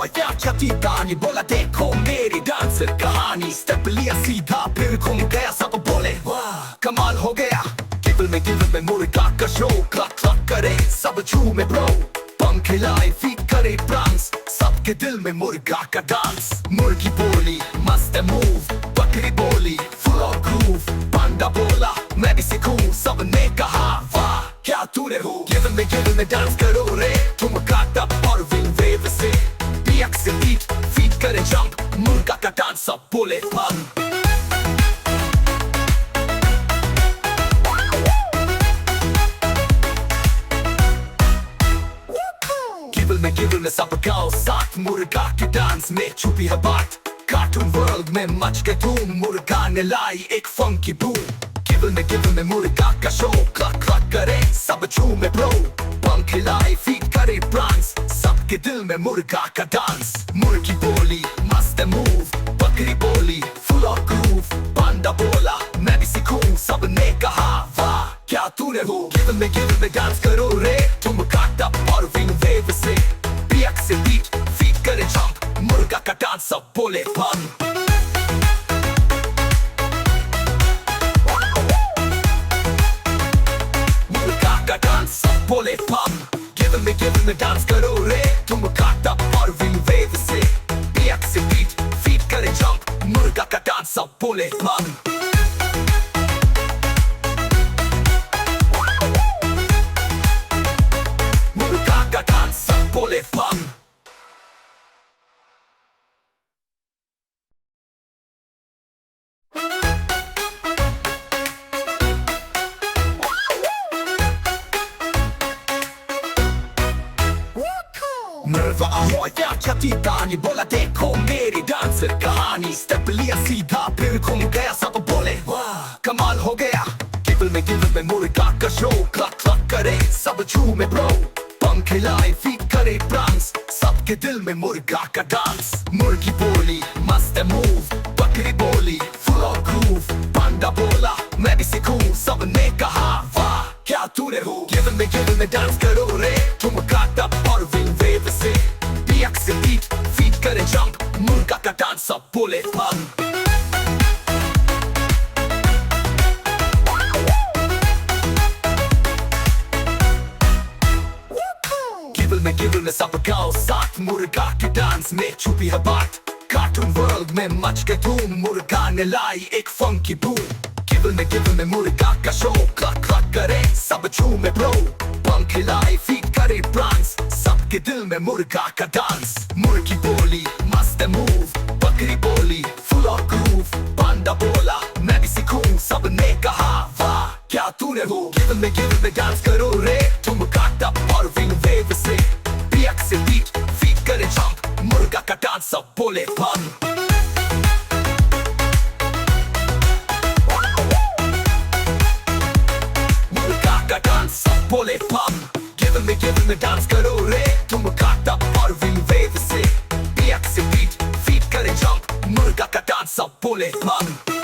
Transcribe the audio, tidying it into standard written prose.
और क्या थी कहानी, बोला देखो मेरी डांस कहानी। स्टेप लिया सीधा फिर घूम गया, सब बोले वाह कमाल हो गया। केवल में मुर्गा का शो, क्लक क्लक करे सब झूमे ब्रो। पंख हिलाए फीट करे प्रांस, सबके दिल में मुर्गा का डांस। मुर्गी बोली मस्त मूव, बकरी बोली फुल ऑफ ग्रूव। पांडा बोला मैं भी सीखूं, सबने कहा वाह क्या तूने हो। केवल में डांस करो रे, तुम काटा और विंग वेव से। बीएक से बीट फीट करे जंप, मुर्गा का डांस सब बोले पंप। केवल में सब गाओ साथ, मुर्गा के डांस में छुपी है बात। कार्टून वर्ल्ड में मच के धूम, मुर्गा ने लाई एक फंकी बूम। केवल में मुर्गा का शो, क्लक क्लक करे सब झूमे ब्रो। पंख हिलाए फीट करे प्रांस, सबके दिल में मुर्गा का डांस। मुर्गी बोली मस्त मूव, बकरी बोली फुल ऑफ ग्रूव। पांडा बोला मैं भी सीखूं, सबने कहा वाह क्या तूने हो। केवल में डांस करो रे, तुम काटा और विंग वेव से। बीएक से बीट फीट करे जंप, मुर्गा का डांस सब बोले पंप। बोले पंप। केवल में डांस करो रे, तुम काटा और विंग वेव से। बीएक से बीट फीट करे जंप, मुर्गा का डांस सब बोले पंप। मुर्गा का डांस सब बोले पंप। नर्वा और क्या थी कहानी, बोला देखो मेरी डांस कहानी। स्टेप लिया सीधा फिर घूम गया, सब बोले वाह कमाल हो गया। केवल में मुर्गा का शो, क्लक क्लक करे सब झूमे ब्रो। पंख हिलाए फीट करे प्रांस, सबके दिल में मुर्गा का डांस। मुर्गी बोली मस्त मूव, बकरी बोली फुल ऑफ ग्रूव। पांडा बोला मैं भी सीखूं, सबने कहा वाह क्या तूने हो। केवल में डांस करो रे, तुम काटा और विंग वेव से। बीएक से बीट फीट करे जंप, मुर्गा का डांस सब बोले पंप। केवल में सब गाओ साथ, मुर्गा के डांस में छुपी है बात। कार्टून वर्ल्ड में मच के धूम, मुर्गा ने लाई एक फंकी बूम। केवल में मुर्गा का शो, क्लक क्लक करे सब झूमे ब्रो। पंख हिलाए फीट करे प्रांस, सबके दिल में मुर्गा का डांस। मुर्गी बोली मस्त मूव, बकरी बोली फुल ऑफ ग्रूव। पांडा बोला मैं भी सीखूं, सबने कहा वाह क्या तूने हो। केवल में डांस करो रे, तुम काटा और विंग वेव से। बीएक से बीट फीट करे जंप, मुर्गा का डांस सब बोले पंप। बोले पंप। केवल में डांस करो रे, तुम काटा और विंग वेव से। बीएक से बीट फीट करे जंप, मुर्गा का डांस सब बोले पंप।